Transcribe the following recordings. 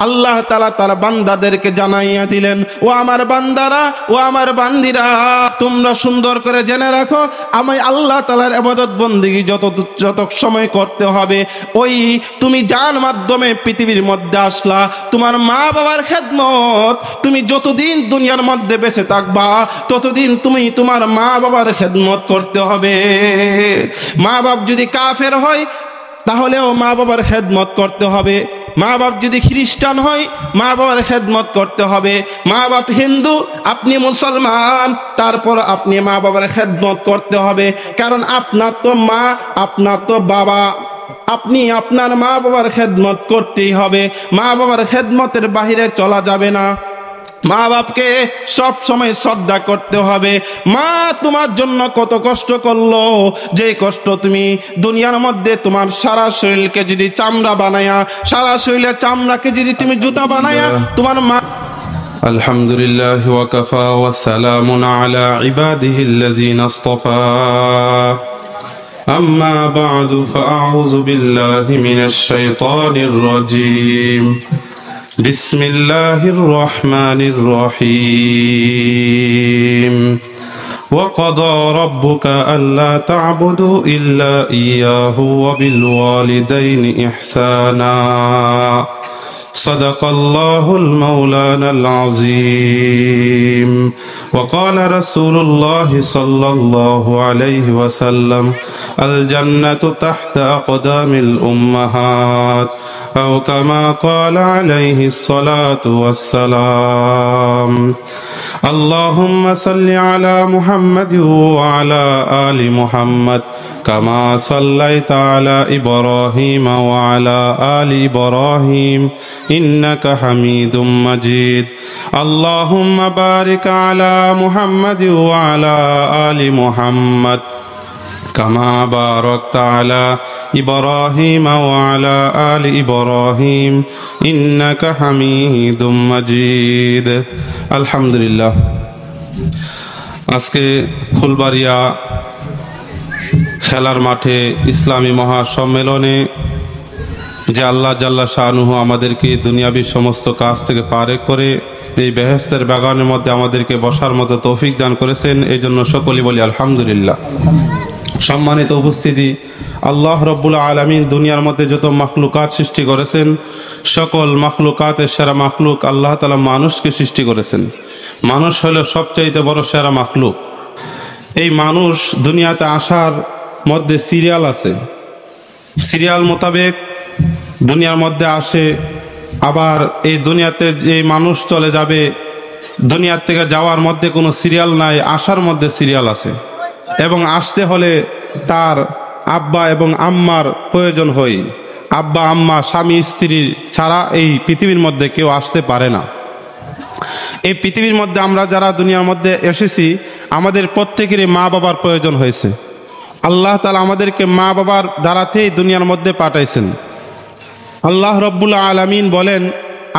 আল্লাহ তাআলা তার বান্দাদেরকে জানাইয়া দিলেন, ও আমার বান্দারা, ও আমার বান্দিরা, তোমরা সুন্দর করে জেনে রাখো, আমি আল্লাহ তাআলার ইবাদত বন্দেগী যত সময় করতে হবে, ওই তুমি যার মাধ্যমে পৃথিবীর মধ্যে আসলা, তোমার মা বাবার খেদমত, তুমি যতদিন দুনিয়ার মধ্যে বেঁচে থাকবা ততদিন তুমি তোমার মা বাবার খেদমত করতে হবে। মা বাপ যদি কাফের হয় তাহলেও মা বাবার খেদমত করতে হবে। মা বাপ যদি খ্রিস্টান হয় মা বাবার খেদমত করতে হবে। মা বাপ হিন্দু, আপনি মুসলমান, তারপর আপনি মা বাবার খেদমত করতে হবে। কারণ আপনার তো মা, আপনার তো বাবা, আপনি আপনার মা বাবার খেদমত করতেই হবে। মা বাবার খেদমতের বাহিরে চলা যাবে না। মা বাপকে সব সময় শ্রদ্ধা করতে হবে। মা তোমার জন্য কত কষ্ট করলো, যে কষ্ট তুমি দুনিয়ার মধ্যে তোমার সারা শরীরকে যদি চামড়া বানায়া, সারা শরীরের চামড়াকে যদি তুমি জুতা বানায়া তোমার মা। আলহামদুলিল্লাহ ওয়া কাফা ওয়া সালামুন আলা ইবাদিহিল্লাযিনা ইসতাফা। আম্মা বা'দু ফাআউযু বিল্লাহি মিনাশ শাইতানির রাজীম। بسم الله الرحمن الرحيم وقضى ربك ألا تعبدوا إلا إياه وبالوالدين إحسانا صدق الله المولانا العظيم وقال رسول الله صلى الله عليه وسلم الجنة تحت أقدام الأمهات أو كما قال عليه الصلاة والسلام اللهم صل على محمد وعلى آل محمد كما صليت على إبراهيم وعلى آل إبراهيم إنك حميد مجيد اللهم بارك على محمد وعلى آل محمد كما باركت على إبراهيم وعلى آل إبراهيم إنك حميد مجيد الحمد لله আজকে ফুলবাড়িয়া খেলার মাঠে ইসলামী মহাসম্মেলনে যে আল্লাহ জাল্লা শানুহু আমাদেরকে দুনিয়াবী সমস্ত কাজ থেকে পারেক করে এই বেহেশতের বাগানের মধ্যে আমাদেরকে বসার মতো তৌফিক দান করেছেন, এই জন্য সকলেই বলি আলহামদুলিল্লাহ। সম্মানিত উপস্থিতি, আল্লাহ রব্বুল আলামিন দুনিয়ার মধ্যে যত মাখলুকাত সৃষ্টি করেছেন, সকল মাখলুকাতের সেরা মাখলুক আল্লাহ তাআলা মানুষকে সৃষ্টি করেছেন। মানুষ হলো সবচাইতে বড় সেরা মাখলুক। এই মানুষ দুনিয়াতে আসার মধ্যে সিরিয়াল আছে, সিরিয়াল মোতাবেক দুনিয়ার মধ্যে আসে। আবার এই দুনিয়াতে যে মানুষ চলে যাবে, দুনিয়ার থেকে যাওয়ার মধ্যে কোনো সিরিয়াল নাই, আসার মধ্যে সিরিয়াল আছে। এবং আসতে হলে তার আব্বা এবং আম্মার প্রয়োজন হয়। আব্বা আম্মা স্বামী স্ত্রী ছাড়া এই পৃথিবীর মধ্যে কেউ আসতে পারে না। এই পৃথিবীর মধ্যে আমরা যারা দুনিয়ার মধ্যে এসেছি, আমাদের প্রত্যেকেরই মা বাবার প্রয়োজন হয়েছে। আল্লাহ তাআলা আমাদেরকে মা বাবার দ্বারাতেই দুনিয়ার মধ্যে পাঠাইছেন। আল্লাহ রব্বুল আলামিন বলেন,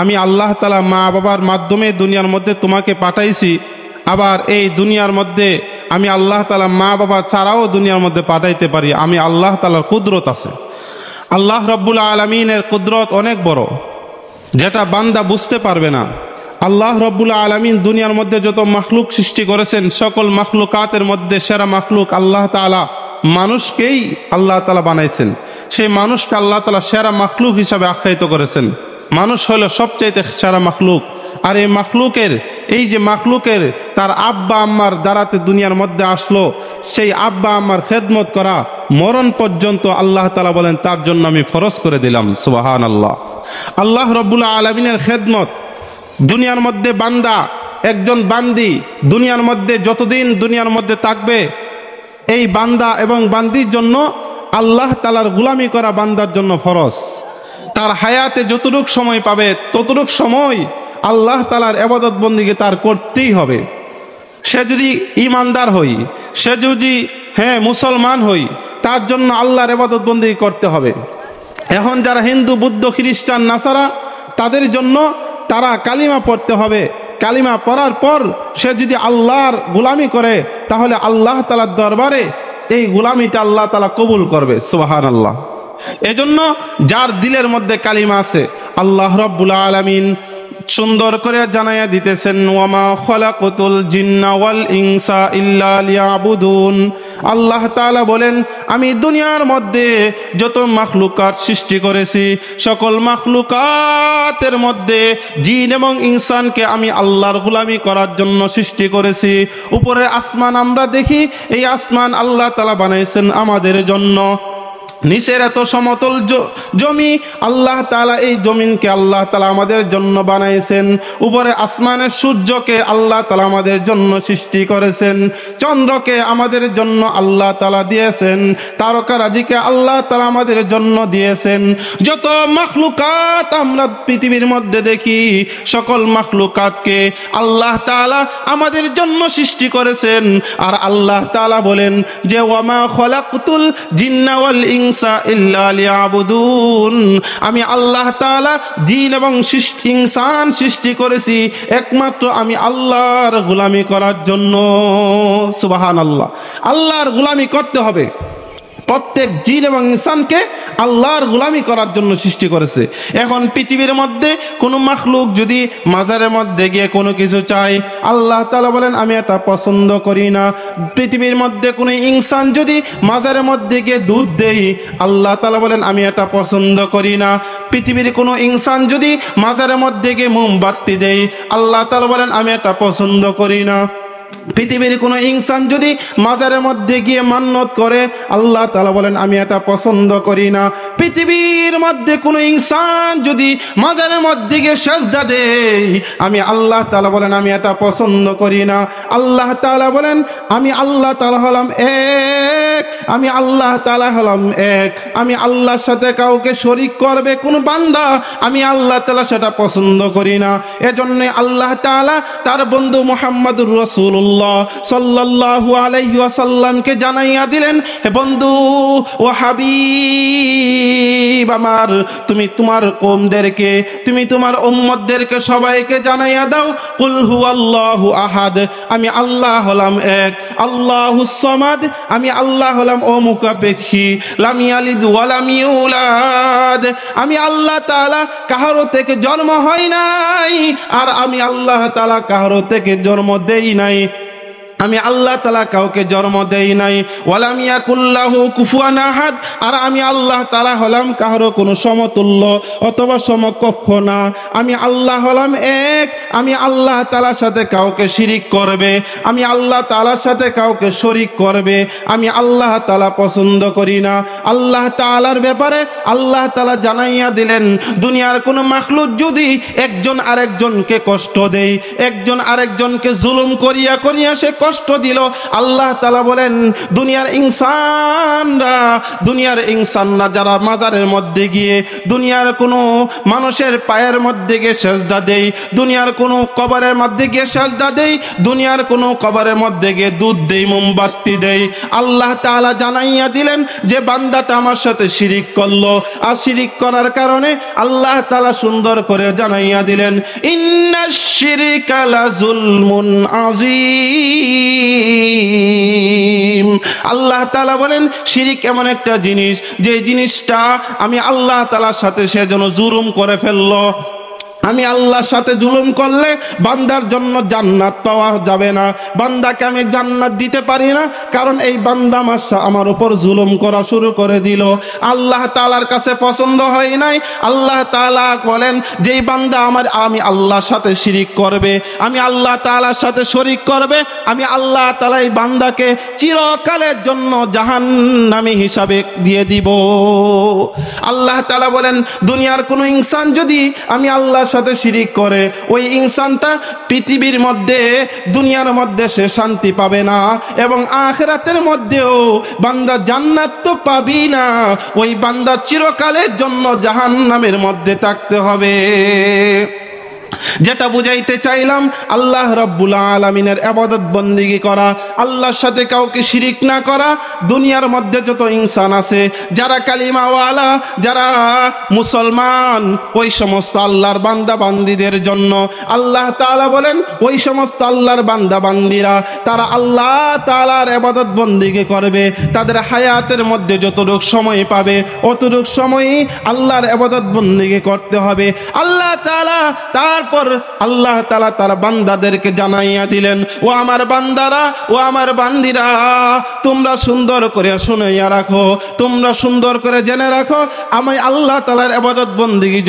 আমি আল্লাহ তাআলা মা বাবার মাধ্যমে দুনিয়ার মধ্যে তোমাকে পাঠাইছি। আবার এই দুনিয়ার মধ্যে আমি আল্লাহ তাআলা মা বাবা ছাড়াও দুনিয়ার মধ্যে পাঠাইতে পারি। আমি আল্লাহ তাআলার কুদরত আছে। আল্লাহ রব্বুল আলামিনের কুদরত অনেক বড়, যেটা বান্দা বুঝতে পারবে না। আল্লাহ রব্বুল আলামিন দুনিয়ার মধ্যে যত মাখলুক সৃষ্টি করেছেন, সকল মাখলুকাতের মধ্যে সেরা মাখলুক আল্লাহ তাআলা মানুষকেই আল্লাহ তাআলা বানাইছেন। সেই মানুষকে আল্লাহ তাআলা সেরা মাখলুক হিসাবে আখ্যায়িত করেছেন। মানুষ হলো সবচাইতে সেরা মাখলুক। আর এই মাখলুকের, এই যে মাখলুকের তার আব্বা আম্মার দ্বারাতে দুনিয়ার মধ্যে আসলো, সেই আব্বা আম্মার খেদমত করা মরণ পর্যন্ত আল্লাহ তাআলা বলেন তার জন্য আমি ফরজ করে দিলাম। সুবহানাল্লাহ। আল্লাহ রব্বুল আলামিনের খেদমত দুনিয়ার মধ্যে বান্দা, একজন বান্দি দুনিয়ার মধ্যে যতদিন দুনিয়ার মধ্যে থাকবে, এই বান্দা এবং বান্দির জন্য আল্লাহ তাআলার গোলামি করা বান্দার জন্য ফরজ। তার হায়াতে যতটুকু সময় পাবে ততটুকু সময় আল্লাহ তাআলার ইবাদত বন্দেগী তার করতেই হবে। সে যদি ঈমানদার হই, সে যদি মুসলমান হই, তার জন্য আল্লাহর ইবাদত বন্দেগী করতে হবে। এখন যারা হিন্দু, বুদ্ধ, খ্রিস্টান, নাসারা, তাদের জন্য তারা কালিমা পড়তে হবে। কালিমা পড়ার পর সে যদি আল্লাহর গোলামি করে, তাহলে আল্লাহ তাআলার দরবারে এই গোলামিটা আল্লাহ তাআলা কবুল করবে। সুবহানাল্লাহ। এজন্য যার দিলের মধ্যে কালিমা আছে, আল্লাহ রাব্বুল আলামিন সুন্দর করে জানাইয়া দিতেছেন, ওয়ামা খালাকতুল জিন্না ওয়াল ইনসা ইল্লা লিয়াবুদুন। আল্লাহ তাআলা বলেন, আমি দুনিয়ার মধ্যে যত মাখলুকাত সৃষ্টি করেছি, সকল মাখলুকাতের মধ্যে জিন এবং ইনসানকে আমি আল্লাহর গোলামি করার জন্য সৃষ্টি করেছি। উপরে আসমান আমরা দেখি, এই আসমান আল্লাহ তাআলা বানাইছেন আমাদের জন্য। নিচের এত সমতল জমি আল্লাহ তাআলা, এই জমিনকে আল্লাহ তাআলা আমাদের জন্য বানাইছেন। উপরে আসমানের সূর্যকে আল্লাহ তাআলা আমাদের জন্য সৃষ্টি করেছেন। চন্দ্রকে আমাদের জন্য আল্লাহ তাআলা দিয়েছেন। তারকারাজিকে আল্লাহ তাআলা আমাদের জন্য দিয়েছেন। যত মাখলুকাত আমরা পৃথিবীর মধ্যে দেখি, সকল মাখলুকাতকে আল্লাহ তাআলা আমাদের জন্য সৃষ্টি করেছেন। আর আল্লাহ তাআলা বলেন যে, ওয়ামা খালাকতুল জিন্না ওয়াল ইনসা ইল্লা লিয়াবুদুন। আমি আল্লাহ তাআলা জিন এবং ইনসান সৃষ্টি করেছি একমাত্র আমি আল্লাহর গোলামি করার জন্য। সুবহানাল্লাহ। আল্লাহর গোলামি করতে হবে। প্রত্যেক জিন এবং ইনসানকে আল্লাহর গোলামি করার জন্য সৃষ্টি করেছে। এখন পৃথিবীর মধ্যে কোনো মাখলুক যদি মাজারের মধ্যে গিয়ে কোনো কিছু চায়, আল্লাহ তাআলা বলেন আমি এটা পছন্দ করি না। পৃথিবীর মধ্যে কোনো ইনসান যদি মাজারের মধ্যে গিয়ে দুধ দেই, আল্লাহ তাআলা বলেন আমি এটা পছন্দ করি না। পৃথিবীর কোনো ইনসান যদি মাজারের মধ্যে গিয়ে মোমবাতি দেই, আল্লাহ তাআলা বলেন আমি এটা পছন্দ করি না। পৃথিবীর কোনো ইনসান যদি মাজারের মধ্যে গিয়ে মান্নত করে, আল্লাহ তাআলা বলেন আমি এটা পছন্দ করি না। পৃথিবীর মধ্যে কোনো ইনসান যদি মাজারের মধ্যে গিয়ে সেজদা দেয়, আমি আল্লাহ তাআলা বলেন আমি এটা পছন্দ করি না। আল্লাহ তাআলা বলেন আমি আল্লাহ তাআলা হলাম এক, আমি আল্লাহ তাআলা হলাম এক। আমি আল্লাহর সাথে কাউকে শরীক করবে কোন বান্দা, আমি আল্লাহ তাআলা সেটা পছন্দ করি না। এজন্য আল্লাহ তাআলা তার বন্ধু মুহাম্মদুর রাসূলুল্লাহ সাল্লাল্লাহু আলাইহি ওয়াসাল্লামকে জানাইয়া দিলেন, হে বন্ধু ও হাবিব আমার, তুমি তোমার কওমদেরকে, তুমি তোমার উম্মতদেরকে সবাইকে জানাইয়া দাও, কুল হুয়াল্লাহু আহাদ, আমি আল্লাহ হলাম এক। আল্লাহুস সামাদ, আমি আল্লাহ হলাম অমুখাপেক্ষী। লাম ইয়ালিদ ওয়া লাম ইউলাদ, আমি আল্লাহ তাআলা কাহারো থেকে জন্ম হয় নাই, আর আমি আল্লাহ তাআলা কাহারো থেকে জন্ম দেই নাই। আমি আল্লাহ তাআলা কাউকে জন্ম দেই নাই। ওয়ালাম ইয়াকুল্লাহু কুফুয়ান আহাদ, আর আমি আল্লাহ তাআলা হলাম কারো কোনো সমতুল্য অথবা সমকক্ষ না। আমি আল্লাহ হলাম এক। আমি আল্লাহ তাআলার সাথে কাউকে শিরিক করবে, আমি আল্লাহ তাআলার সাথে কাউকে শরীক করবে, আমি আল্লাহ তাআলা পছন্দ করি না। আল্লাহ তাআলার ব্যাপারে আল্লাহ তাআলা জানাইয়া দিলেন, দুনিয়ার কোনো মাখলুক যদি একজন আরেকজনকে কষ্ট দেয়, একজন আরেকজনকে জুলুম করিয়া করিয়া সে কষ্ট দিল, আল্লাহ তাআলা বলেন দুনিয়ার ইনসানরা যারা মাজারের মধ্যে গিয়ে দুনিয়ার কোনো মানুষের পায়ের মধ্যে গিয়ে সেজদা দেই, দুনিয়ার কোনো কবরের মধ্যে গিয়ে সেজদা দেই, দুনিয়ার কোনো কবরের মধ্যে গিয়ে দুধ দেই, মোমবাতি দেই, আল্লাহ তাআলা জানাইয়া দিলেন যে বান্দাটা আমার সাথে শিরিক করলো, আর শিরিক করার কারণে আল্লাহ তাআলা সুন্দর করে জানাইয়া দিলেন, ইন্নাশ শিরকা লাযুলমুন আযীম। আল্লাহ তাআলা বলেন শিরিক এমন একটা জিনিস, যে জিনিসটা আমি আল্লাহ তাআলার সাথে সে যেন জুলুম করে ফেললো। আমি আল্লাহর সাথে জুলুম করলে বান্দার জন্য জান্নাত পাওয়া যাবে না, বান্দাকে আমি জান্নাত দিতে পারি না, কারণ এই বান্দা আমার উপর জুলুম করা শুরু করে দিল। আল্লাহ তাআলার কাছে পছন্দ হয় নাই। আল্লাহ তাআলা বলেন যেই বান্দা আমি আল্লাহর সাথে শিরিক করবে, আমি আল্লাহ তাআলার সাথে শরীক করবে, আমি আল্লাহ তাআলা এই বান্দাকে চিরকালের জন্য জাহান্নামী হিসাবে দিয়ে দিব। আল্লাহ তাআলা বলেন দুনিয়ার কোনো ইনসান যদি আমি আল্লাহর সাথে শিরিক করে, ওই ইনসানটা পৃথিবীর মধ্যে দুনিয়ার মধ্যে সে শান্তি পাবে না, এবং আখিরাতের মধ্যেও বান্দা জান্নাত তো পাবি না, ওই বান্দা চিরকালের জন্য জাহান্নামের মধ্যে থাকতে হবে। যেটা বুঝাইতে চাইলাম, আল্লাহ রাব্বুল আলামিনের ইবাদত বন্দেগী করা, আল্লাহর সাথে কাউকে শিরিক না করা। দুনিয়ার মধ্যে যত ইনসান আছে যারা কালিমাওয়ালা, যারা মুসলমান, ওই সমস্ত আল্লাহর বান্দা বান্দীদের জন্য আল্লাহ তাআলা বলেন, ওই সমস্ত আল্লাহর বান্দা বান্দীরা তারা আল্লাহ তাআলার ইবাদত বন্দেগী করবে। তাদের হায়াতের মধ্যে যতটুকু সময় পাবে অতটুকু সময়ই আল্লাহর ইবাদত বন্দেগী করতে হবে। আল্লাহ তাআলা তারপর আল্লাহ তাআলা তার বান্দাদেরকে জানাইয়া দিলেন, ও আমার বান্দারা, ও আমার বান্দিরা, তোমরা সুন্দর করে শুনাইয়া রাখো, তোমরা সুন্দর করে জেনে রাখো, আমি আল্লাহ তাআলার ইবাদত বন্দেগী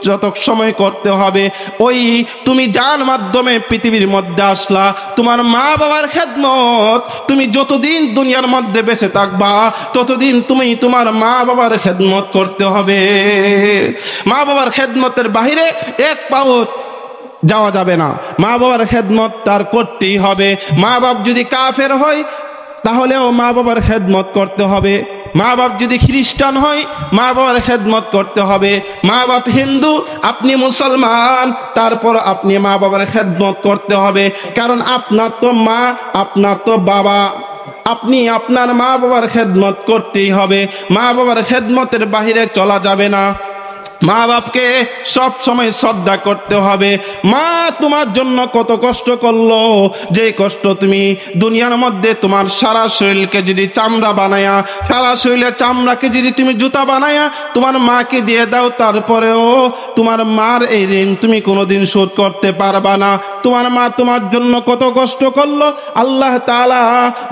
যত সময় করতে হবে, ওই তুমি যার মাধ্যমে পৃথিবীর মধ্যে আসলা, তোমার মা বাবার খেদমত, তুমি যতদিন দুনিয়ার মধ্যে বেঁচে থাকবা ততদিন তুমি তোমার মা বাবার খেদমত করতে হবে। মা বাবার খেদমতের বাহিরে এক পাও যাওয়া যাবে না। মা বাবার খেদমত তার করতেই হবে। মা বাপ যদি কাফের হয় তাহলেও মা বাবার খেদমত করতে হবে। মা বাপ যদি খ্রিস্টান হয় মা বাবার খেদমত করতে হবে। মা বাপ হিন্দু, আপনি মুসলমান, তারপর আপনি মা বাবার খেদমত করতে হবে। কারণ আপনার তো মা, আপনার তো বাবা, আপনি আপনার মা বাবার খেদমত করতেই হবে। মা বাবার খেদমতের বাহিরে চলা যাবে না। মা বাপকে সব সময় শ্রদ্ধা করতে হবে। মা তোমার জন্য কত কষ্ট করলো, যে কষ্ট তুমি দুনিয়ার মধ্যে তোমার সারা শরীরকে যদি চামড়া বানায়া, সারা শরীরের চামড়াকে যদি তুমি জুতা বানায়া তোমার মাকে দিয়ে দাও, তারপরেও তোমার মার এই ঋণ তুমি কোনোদিন শোধ করতে পারবা না। তোমার মা তোমার জন্য কত কষ্ট করলো, আল্লাহ তাআলা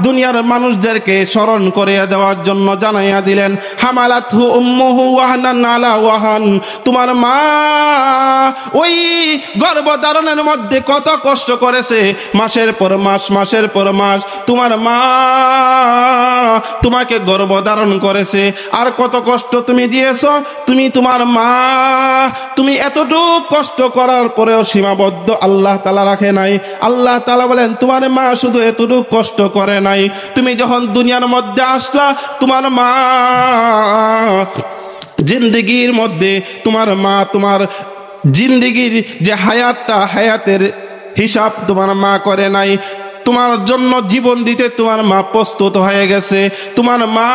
দুনিয়ার মানুষদেরকে স্মরণ করে দেওয়ার জন্য জানাইয়া দিলেন, হামালাতহু উম্মুহু ওয়াহনান আলা ওয়াহান। তোমার মা ওই গর্ভধারণের মধ্যে কত কষ্ট করেছে, মাসের পর মাস, মাসের পর মাস তোমার মা তোমাকে গর্ভধারণ করেছে। আর কত কষ্ট তুমি দিয়েছ। তুমি তোমার মা, তুমি এতটুকু কষ্ট করার পরেও সীমাবদ্ধ আল্লাহ তাআলা রাখে নাই। আল্লাহ তাআলা বলেন, তোমার মা শুধু এতটুকু কষ্ট করে নাই, তুমি যখন দুনিয়ার মধ্যে আসলা তোমার মা জিন্দেগির মধ্যে, তোমার মা তোমার জিন্দেগির যে হায়াতটা, হায়াতের হিসাব তোমার মা করে নাই। তোমার জন্য জীবন দিতে তোমার মা প্রস্তুত হয়ে গেছে। তোমার মা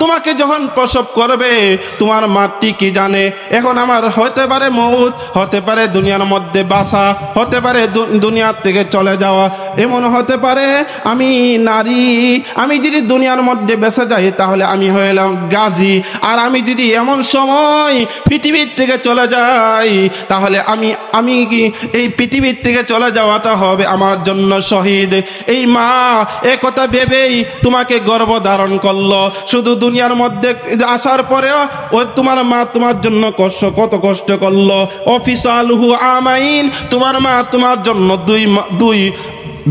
তোমাকে যখন প্রসব করবে তোমার মা ঠিকই জানে এখন আমার হতে পারে মউত, হতে পারে দুনিয়ার মধ্যে বাসা, হতে পারে দুনিয়ার থেকে চলে যাওয়া, এমন হতে পারে আমি নারী, আমি যদি দুনিয়ার মধ্যে বেঁচে যাই তাহলে আমি হইলাম গাজী, আর আমি যদি এমন সময় পৃথিবীর থেকে চলে যাই তাহলে আমি কি এই পৃথিবীর থেকে চলে যাওয়াটা হবে আমার জন্য শহীদ। এই মা একথা ভেবেই তোমাকে গর্ভধারণ করলো। শুধু দুনিয়ার মধ্যে আসার পরেও ওই তোমার মা তোমার জন্য কত কষ্ট করলো। অফিসালহু আমাইন, তোমার মা তোমার জন্য দুই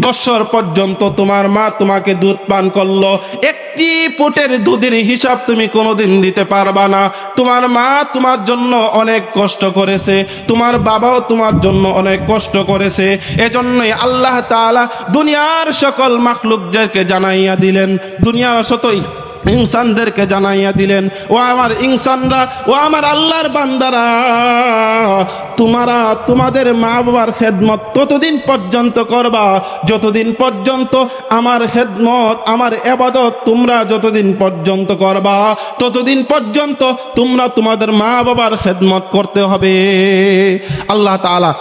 বছর পর্যন্ত তোমার মা তোমাকে দুধ পান করলো। একটি পুটের দুধের হিসাব তুমি কোনোদিন দিতে পারবা না। তোমার মা তোমার জন্য অনেক কষ্ট করেছে, তোমার বাবাও তোমার জন্য অনেক কষ্ট করেছে। এজন্যই আল্লাহ তাআলা দুনিয়ার সকল মাখলুকদেরকে জানাইয়া দিলেন, দুনিয়ার শতই ইনসানদেরকে জানাইয়া দিলেন, ও আমার ইনসানরা, ও আমার আল্লাহর বান্দারা, তোমাদের মা বাবার খেদমত ততদিন পর্যন্ত করবা যতদিন পর্যন্ত আমার খেদমত, আমার ইবাদত তোমরা যতদিন পর্যন্ত করবা ততদিন পর্যন্ত তোমরা তোমাদের মা বাবার খেদমত করতে হবে। আল্লাহ তাআলা